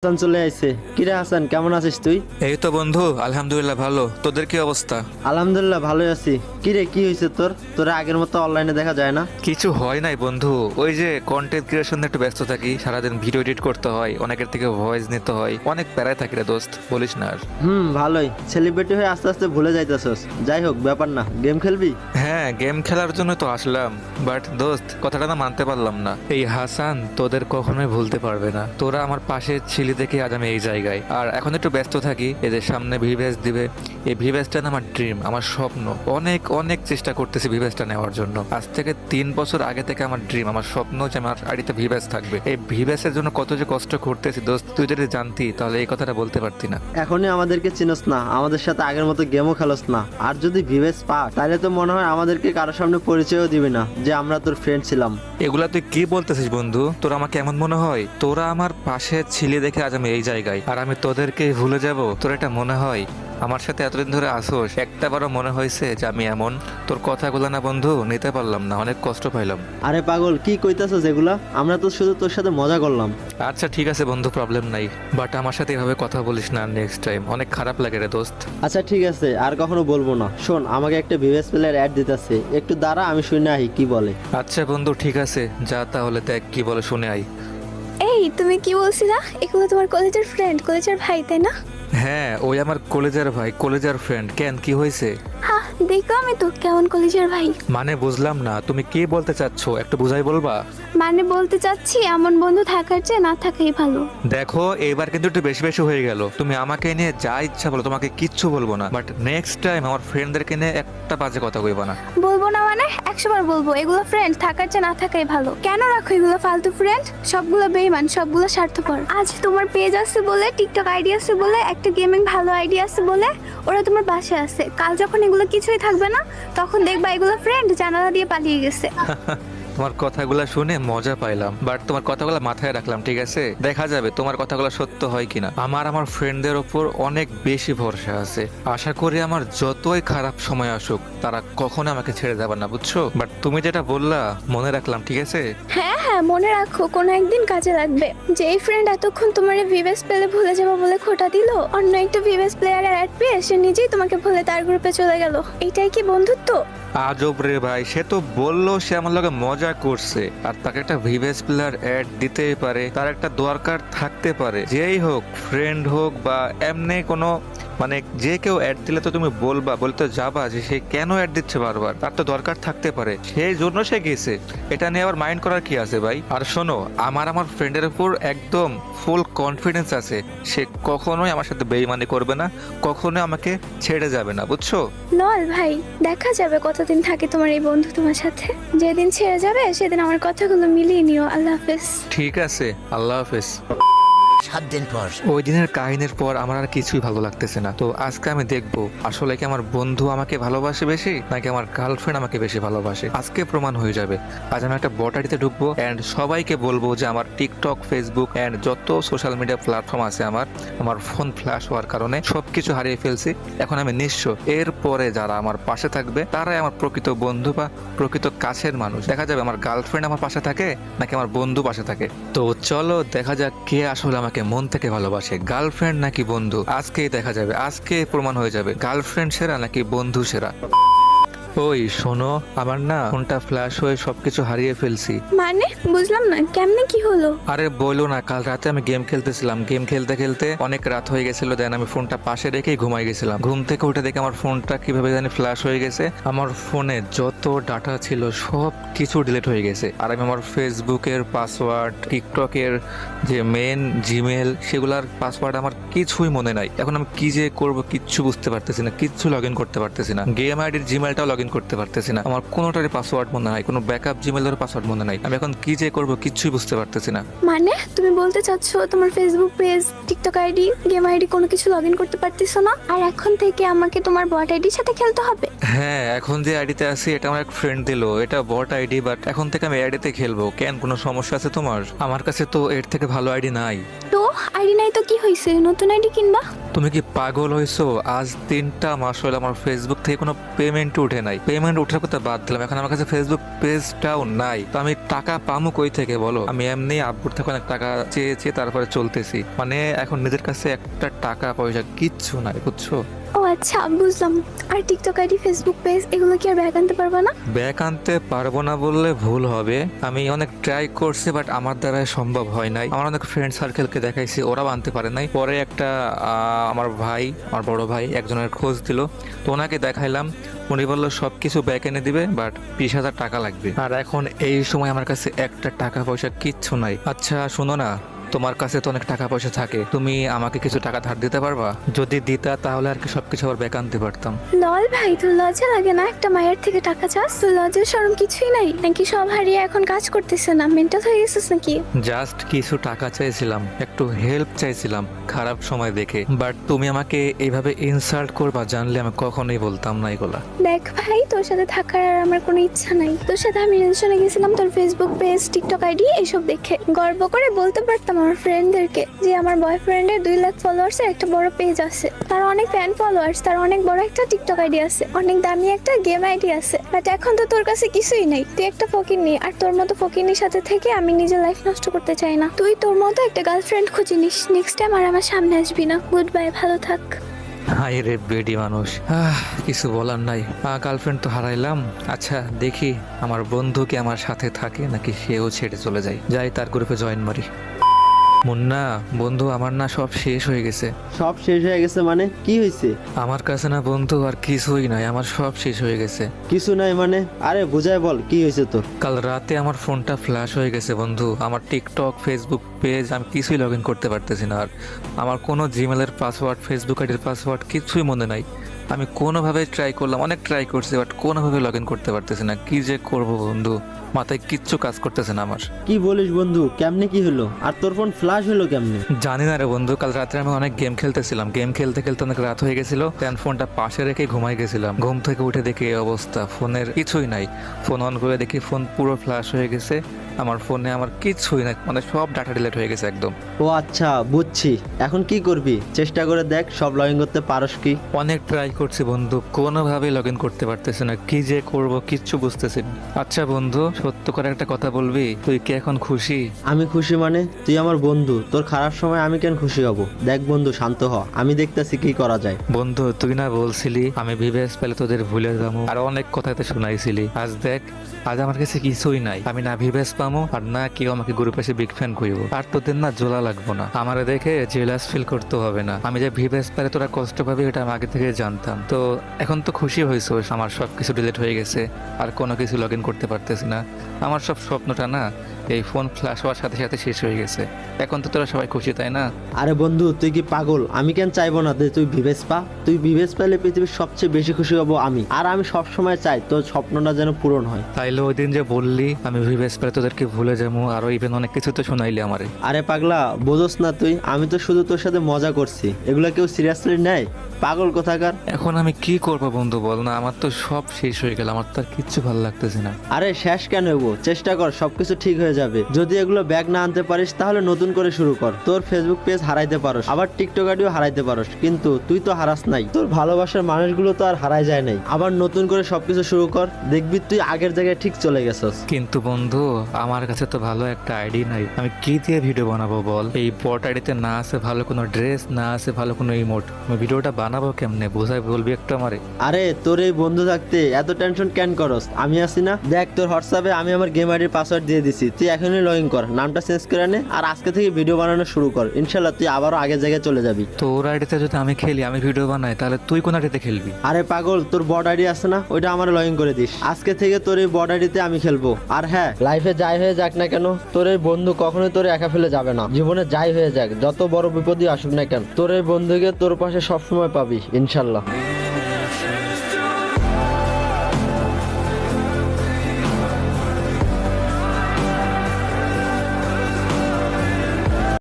হাসান চলে আইছে। কিরে হাসান, কেমন আছিস তুই? এই তো বন্ধু, আলহামদুলিল্লাহ ভালো। তোদের কি অবস্থা? আলহামদুলিল্লাহ ভালোই আছি। কিরে, কি হয়েছে তোর? তোরা আগের মতো অনলাইনে দেখা যায় না। কিছু হয় নাই বন্ধু, ওই যে কন্টেন্ট ক্রিয়েশন একটু ব্যস্ত থাকি, সারাদিন ভিডিও এডিট করতে হয়, অনেকের থেকে ভয়েস নিতে হয়, অনেক প্যারায় থাকি রে দোস্ত, বলিস না আর। ভালোই। সেলিব্রিটি হয়ে আস্তে আস্তে ভুলে যাইতেছস। যাই হোক, ব্যাপার না। গেম খেলবি? হ্যাঁ, গেম খেলার জন্য তো আসলাম, বাট দোস্ত কথাটা না মানতে পারলাম না। এই হাসান তোদের কখনোই ভুলতে পারবে না। তোরা আমার পাশে ছিলি দেখে আজ আমি এই জায়গায়। আর এখন একটু ব্যস্ত থাকি, এদের সামনে ভিভ্যাস দিবে। এই ভিভ্যাসটা না আমার ড্রিম, আমার স্বপ্ন। অনেক অনেক চেষ্টা করতেছি ভিভ্যাসটা নেওয়ার জন্য। আজ থেকে 3 বছর আগে থেকে আমার ড্রিম, আমার স্বপ্ন যে আমার আইডিতে ভিভ্যাস থাকবে। এই ভিভ্যাসের জন্য কত যে কষ্ট করতেছি দোস্ত, তুই যদি জানতি তাহলে এই কথাটা বলতে পারতি না। এখনই আমাদেরকে চিনস না, আমাদের সাথে আগের মতো গেমও খেলস না। আর যদি ভিভেস পা, তাহলে তো মনে হয় আমাদেরকে কারোর সামনে পরিচয়ও দিবি না যে আমরা তোর ফ্রেন্ড ছিলাম। এগুলা তুই কি বলতেছিস বন্ধু? তোরা আমাকে এমন মনে হয়? তোরা আমার পাশে ছিলে দেখে আজ আমি এই জায়গায়, আর আমি তোদেরকে ভুলে যাব? তোর এটা মনে হয়? আমার সাথে এতদিন ধরে আসোস, একটা বারও মনে হয়েছে যে আমি এমন? তোর কথাগুলো না বন্ধু নিতে পারলাম না, অনেক কষ্ট পাইলাম। আরে পাগল, কি কইতাছস এগুলা? আমরা তো শুধু তোর সাথে মজা করলাম। আচ্ছা ঠিক আছে বন্ধু, প্রবলেম নাই, বাট আমার সাথে এভাবে কথা বলিস না নেক্সট টাইম, অনেক খারাপ লাগে রে দোস্ত। আচ্ছা ঠিক আছে, আর কখনো বলবো না। শোন, আমাকে একটা ভিভেস প্লেয়ার অ্যাড দিতেছে, একটু দাঁড়া, আমি শুনে আহি কি বলে। আচ্ছা বন্ধু ঠিক আছে, যা তাহলে দেখ কি বলে, শুনে আই। এই তুমি কি বলছিলা? এগুলো তোমার কলেজের ফ্রেন্ড, কলেজের ভাই, তাই না? হ্যাঁ, ওই আমার কলেজের ভাই, কলেজের ফ্রেন্ড। কেন, কি হয়েছে? হ্যাঁ, দেখো আমি তো কেমন কলেজের ভাই। মানে বুঝলাম না, তুমি কি বলতে চাচ্ছ, একটু বুঝাই বলবা? মানে বলতে চাচ্ছি, এমন বন্ধু থাকার চেয়ে না থাকাই ভালো। দেখো এবার কিন্তু একটু বেশি বেশি হয়ে গেল। তুমি আমাকে নিয়ে যা ইচ্ছা বলো, তোমাকে কিচ্ছু বলবো না, বাট নেক্সট টাইম আমার ফ্রেন্ডদেরকে নিয়ে একটা বাজে কথা কইবা না। বলবো না মানে 100 বার বলবো, এগুলো ফ্রেন্ড থাকার চেয়ে না থাকাই ভালো। কেন রাখো এগুলো ফালতু ফ্রেন্ড? সবগুলো বেঈমান, সবগুলো স্বার্থপর। আজ তোমার পেজ আছে বলে, টিকটক আইডি আছে বলে, একটা গেমিং ভালো আইডি আছে বলে ওরা তোমার বাসায় আছে। কাল যখন এগুলো কিছুই থাকবে না, তখন দেখবা এগুলো ফ্রেন্ড জানালা দিয়ে পালিয়ে গেছে। তোমার কথাগুলো শুনে মজা পাইলাম, বাট তোমার কথাগুলো মাথায় রাখলাম, ঠিক আছে? দেখা যাবে তোমার কথাগুলো সত্য হয় কিনা। আমার ফ্রেন্ডদের ওপর অনেক বেশি ভরসা আছে। আশা করি আমার যতই খারাপ সময় আসুক, তারা কখনো আমাকে ছেড়ে যাবে না, বুঝছো? বাট তুমি যেটা বললা মনে রাখলাম, ঠিক আছে? হ্যাঁ হ্যাঁ, মনে রাখো, কোনো একদিন কাজে লাগবে। যেই ফ্রেন্ড এতক্ষণ তোমার ভিভেস পেলে ভুলে যাবো বলে খোটা দিল, অন্য একটা ভিভেস প্লেয়ারের অ্যাড পেয়ে সে নিজেই তোমাকে ভুলে তার গ্রুপে চলে গেল। এটাই কি বন্ধুত্ব? আজব রে ভাই, সে তো বললো সে আমার লগে মজা করছে, আর তাকে একটা ভিভেস প্লেয়ার অ্যাড দিতেই পারে, তার একটা দরকার থাকতে পারে। যেই হোক, ফ্রেন্ড হোক বা এমনি কোনো, মানে যে কেউ অ্যাড দিলে তো তুমি বলবা, বলতে যাবা যে সে কেন অ্যাড দিচ্ছে বারবার, তার তো দরকার থাকতে পারে, সেই জন্য সে গেছে। এটা নিয়ে আবার মাইন্ড করার কি আছে ভাই? আর শোনো, আমার ফ্রেন্ডের উপর একদম ফুল কনফিডেন্স আছে, সে কখনোই আমার সাথে বেইমানি করবে না, কখনোই আমাকে ছেড়ে যাবে না, বুঝছো? লল ভাই, দেখা যাবে কতদিন থাকে তোমার এই বন্ধু তোমার সাথে। যেদিন ছেড়ে যাবে সেদিন আমার কথাগুলো মিলিয়ে নিও। আল্লাহ হাফেজ। ঠিক আছে, আল্লাহ হাফেজ। 7 দিন পর ওই দিনের কাহিনীর পর আমার আর কিছুই ভালো লাগতেছে না। তো আজকে আমি দেখবো আসলে কি আমার বন্ধু আমাকে ভালোবাসে বেশি, নাকি আমার গার্লফ্রেন্ড আমাকে বেশি ভালোবাসে। আজকে প্রমাণ হয়ে যাবে। আজ আমি একটা বটারিতে ঢুকবো এন্ড সবাইকে বলবো যে আমার টিকটক, ফেসবুক এন্ড যত সোশ্যাল মিডিয়া প্ল্যাটফর্ম আছে, আমার ফোন ফ্ল্যাশ হওয়ার কারণে সবকিছু হারিয়ে ফেলছি। এখন আমি নিঃস্ব। এরপরে যারা আমার পাশে থাকবে তারাই আমার প্রকৃত বন্ধু বা প্রকৃত কাছের মানুষ। দেখা যাবে আমার গার্লফ্রেন্ড আমার পাশে থাকে নাকি আমার বন্ধু পাশে থাকে। তো চলো দেখা যাক কে আসলে আমাকে মন থেকে ভালোবাসে, গার্লফ্রেন্ড নাকি বন্ধু। আজকেই দেখা যাবে, আজকে প্রমাণ হয়ে যাবে গার্লফ্রেন্ড সেরা নাকি বন্ধু সেরা। ওই শোনো, আমার না ফোনটা ফ্ল্যাশ হয়ে সবকিছু হারিয়ে ফেলছি। মানে বুঝলাম না, কেমনে কি হলো? আরে বলো না, কাল রাতে আমি গেম খেলতেছিলাম, গেম খেলতে খেলতে অনেক রাত হয়ে গেছিল, দেন আমি ফোনটা পাশে রেখেই ঘুমাই গেছিলাম। ঘুম থেকে উঠে দেখে আমার ফোনটা কিভাবে জানি ফ্ল্যাশ হয়ে গেছে। আমার ফোনে যত ডাটা ছিল সব কিছু ডিলিট হয়ে গেছে, আর আমি আমার ফেসবুকের পাসওয়ার্ড, টিকটকের যে মেন জিমেল, সেগুলার পাসওয়ার্ড আমার কিছুই মনে নাই। এখন আমি কি যে করবো কিচ্ছু বুঝতে পারতেছি না, কিচ্ছু লগ ইন করতে পারতেছি না। গেম আইডির জিমেলটাও লগ ইন করতে পারতেছি না, আমার কোনোটারই পাসওয়ার্ড মনে নাই, কোনো ব্যাকআপ জিমেলের পাসওয়ার্ড মনে নাই। আমি এখন কি যে করবো কিচ্ছুই বুঝতে পারতেছি না। মানে তুমি বলতে চাচ্ছ তোমার Facebook page, TikTok ID, game ID কোনো কিছু লগ ইন করতে পারতেছো না, আর এখন থেকে আমাকে তোমার বট আইডির সাথে খেলতে হবে? হ্যাঁ, এখন যে আইডিতে আছি এটা আমার এক ফ্রেন্ড দিলো, এটা বট আইডি, বাট এখন থেকে আমি আইডিতে খেলবো। কেন, কোনো সমস্যা আছে তোমার? আমার কাছে তো এর থেকে ভালো আইডি নাই। তো আইডি নাই তো কি হয়েছে, নতুন আইডি কিনবা? তুমি কি পাগল হয়েছো? আজ 3টা মাস হলো আমার ফেসবুক থেকে কোনো পেমেন্ট উঠে নাই। পেমেন্ট উঠার কথা বাদ দিলাম, এখন আমার কাছে ফেসবুক পেজটাও নাই। তো আমি টাকা পামু কই থেকে বলো? আমি এমনি আব্বুর থেকে অনেক টাকা চেয়েছি, তারপরে চলতেছি। মানে এখন নিজের কাছে একটা টাকা পয়সা কিচ্ছু নাই, বুঝছো? ও আচ্ছা, বুঝলাম। আর টিকটক আইডি, ফেসবুক পেজ এগুলো কি আর ব্যাক আনতে পারবা না? ব্যাক আনতে পারবো না বললে ভুল হবে। আমি অনেক ট্রাই করছি, বাট আমার দ্বারা সম্ভব হয় নাই। আমার অনেক ফ্রেন্ড সার্কেলকে দেখাইছি, ওরাও আনতে পারে নাই। পরে একটা আমার ভাই, আমার বড় ভাই একজনের খোঁজ দিল, তো ওনাকে দেখাইলাম। উনি বললো সবকিছু ব্যাক এনে দিবে, বাট 20,000 টাকা লাগবে। আর এখন এই সময় আমার কাছে একটা টাকা পয়সা কিচ্ছু নাই। আচ্ছা শোনো না, তোমার কাছে তো অনেক টাকা পয়সা থাকে, তুমি আমাকে কিছু টাকা ধার দিতে পারবা? যদি দিতা তাহলে আর কি সবকিছু আবার ব্যাক আনতে পারতাম। লল ভাই, তোর লজ্জা লাগে না একটা মায়ের থেকে টাকা চাস? তোর লজ্জার শরম কিছুই নাই নাকি? সব হারিয়ে এখন কাজ করতেছে না? মেন্টাল হয়ে গেছিস নাকি? জাস্ট কিছু টাকা চাইছিলাম, একটু হেল্প চাইছিলাম খারাপ সময় দেখে। বাট তুমি আমাকে এইভাবে ইনসাল্ট করবা জানলে আমি কখনোই বলতাম না এগুলা। দেখ ভাই, তোর সাথে থাকার আর আমার কোনো ইচ্ছা নাই। তোর সাথে আমি রিলেশনে গেছিলাম তোর ফেসবুক পেজ, টিকটক আইডি এসব দেখে। গর্ব করে বলতে পারতাম আমার ফ্রেন্ডদেরকে যে আমার বয়ফ্রেন্ডের 2 লাখ ফলোয়ার্স এর একটা বড় পেজ আছে, তার অনেক ফ্যান ফলোয়ার্স, তার অনেক বড় একটা টিকটক আইডি আছে, অনেক দামি একটা গেম আইডি আছে। বাট এখন তো তোর কাছে কিছুই নাই, তুই একটা ফকিন্নি। আর তোর মতো ফকিন্নির সাথে থেকে আমি নিজের লাইফ নষ্ট করতে চাই না। তুই তোর মতো একটা গার্লফ্রেন্ড খুঁজে নিস, নেক্সট টাইম আর আমার সামনে আসবি না। গুড বাই, ভালো থাক। হাই রে বেডি মানুষ, কিছু বলার নাই। গার্লফ্রেন্ড তো হারাইলাম। আচ্ছা দেখি আমার বন্ধু কি আমার সাথে থাকে নাকি সেও ছেড়ে চলে যায়। যাই তার গ্রুপে জয়েন মারি। মুন্না বন্ধু, আমার না সব শেষ হয়ে গেছে। সব শেষ হয়ে গেছে মানে কি হয়েছে? আমার কাছে না বন্ধু আর কিছুই নাই, আমার সব শেষ হয়ে গেছে। কিছু নাই মানে? আরে বুঝাই বল কি হয়েছে তোর? কাল রাতে আমার ফোনটা ফ্ল্যাশ হয়ে গেছে বন্ধু। আমার টিকটক, ফেসবুক পেজ আমি কিছুই লগ ইন করতে পারতেছি না। আর আমার কোনো জিমেলের পাসওয়ার্ড, ফেসবুক আইডির পাসওয়ার্ড কিছুই মনে নাই। আমি কোনোভাবে ট্রাই করলাম, অনেক ট্রাই করছি, বাট কোনোভাবে লগ ইন করতে পারতেছি না। কি যে করব বন্ধু, মাথায় কিচ্ছু কাজ করতেছে না আমার। কি বলিস বন্ধু, কেমনে কি হলো? আর তোর ফোন ফ্ল্যাশ হলো কেমনে? জানি না রে বন্ধু, কাল রাত্রে আমি অনেক গেম খেলতেছিলাম। গেম খেলতে খেলতে অনেক রাত হয়ে গেছিল, দেন ফোনটা পাশে রেখে ঘুমাই গেছিলাম। ঘুম থেকে উঠে দেখি এই অবস্থা, ফোনের কিছুই নাই। ফোন অন করে দেখি ফোন পুরো ফ্ল্যাশ হয়ে গেছে। আমার ফোনে আমার কিছুই নাই, মানে সব ডাটা ডিলিট হয়ে গেছে একদম। ও আচ্ছা, বুঝছি। এখন কি করবি? চেষ্টা করে দেখ সব লগ ইন করতে পারস কি। অনেক ট্রাই করছি বন্ধু, কোনোভাবেই লগ ইন করতে পারতেছি না। কি যে করব কিচ্ছু বুঝতেছি না। আচ্ছা বন্ধু, সত্য করে একটা কথা বলবি, তুই কি এখন খুশি? আমি খুশি মানে? তুই আমার বন্ধু, তোর খারাপ সময় আমি কেন খুশি হব? দেখ বন্ধু, শান্ত হ, আমি দেখতেছি কি করা যায়। বন্ধু তুই না বলছিলি আমি ভিভেস পেলে তোদের ভুলে যাবো, আর অনেক কথাতে শুনাইছিলি। আজ দেখ, আজ আমার কাছে কিছুই নাই। আমি না ভিভেস পামো, আর না কেউ আমাকে গ্রুপে এসে বিগ ফ্যান কইব। আর তোদের না জোলা লাগবো না, আমারে দেখে জেলাস ফিল করতে হবে না। আমি যে ভিভেস পেলে তোরা কষ্ট পাবি এটা আমি আগে থেকে জানতাম। তো এখন তো খুশি হয়েছো, আমার সব কিছু ডিলিট হয়ে গেছে, আর কোনো কিছু লগ ইন করতে পারতেছি না। আমার সব স্বপ্নটা না এই ফোন ফ্ল্যাশ হওয়ার সাথে সাথে শেষ হয়ে গেছে। এখন তো তোরা সবাই খুশি, তাই না? আরে বন্ধু, তুই কি পাগল? আমি কেন চাইবো না যে তুই ভিভেস পা? তুই ভিভেস পেলে পৃথিবীর সবচেয়ে বেশি খুশি হব আমি। আর আমি সব সময় চাই তোর স্বপ্নটা যেন পূরণ হয়। তাইলে ওই দিন যে বললি আমি ভিভেস পেলে তোদেরকে ভুলে যাবো, আরো ইভেন অনেক কিছু তো শোনাইলি আমারে। আরে পাগলা, বোঝস না তুই? আমি তো শুধু তোর সাথে মজা করছি, এগুলা কেউ সিরিয়াসলি নেয়? পাগল কোথাকার। এখন আমি কি করবো বন্ধু বল না, আমার তো সব শেষ হয়ে গেল, আমার তো আর কিচ্ছু ভালো লাগতেছে না। আরে শেষ কেন হবো? চেষ্টা কর, সবকিছু ঠিক হয়ে যাবে। যদি এগুলো ব্যাগ না আনতে পারিস তাহলে নতুন করে শুরু কর। তোর ফেসবুক পেজ হারাইতে পারোস, আবার টিকটক আইডিও হারাইতে পারোস, কিন্তু তুই তো হারাস নাই। তোর ভালোবাসার মানুষগুলো তো আর হারাই যায় নাই। আবার নতুন করে সবকিছু শুরু কর, দেখবি তুই আগের জায়গায় ঠিক চলে গেছস। কিন্তু বন্ধু আমার কাছে তো ভালো একটা আইডি নাই, আমি কি দিয়ে ভিডিও বানাবো বল? এই বট আইডিতে না আছে ভালো কোনো ড্রেস, না আছে ভালো কোনো ইমোট, আমি ভিডিওটা বানাবো কেমনে? বোঝাই বলবি একটু আমারে। আরে তোর এই বন্ধু থাকতে এত টেনশন কেন করস? আমি আছি না। দেখ, তোর হোয়াটসঅ্যাপে আমি আমার গেম আইডির পাসওয়ার্ড দিয়ে দিছি, তুই এখনই লগ ইন কর, নামটা চেঞ্জ করে নে, আর আজকে থেকে ভিডিও বানানো শুরু কর। ইনশাল্লাহ তুই আবারও আগের জায়গায় চলে যাবি। তোর আইডিতে যদি আমি খেলি, আমি ভিডিও বানাই, তাহলে তুই কোন আইডিতে খেলবি? আরে পাগল, তোর বড আইডি আছে না, ওইটা আমার লগ ইন করে দিস। আজকে থেকে তোর এই বড আইডিতে আমি খেলবো। আর হ্যাঁ, লাইফে যাই হয়ে যাক না কেন, তোর এই বন্ধু কখনোই তোর একা ফেলে যাবে না। জীবনে যাই হয়ে যাক, যত বড় বিপদই আসুক না কেন, তোর এই বন্ধুকে তোর পাশে সবসময় পাবি ইনশাল্লাহ।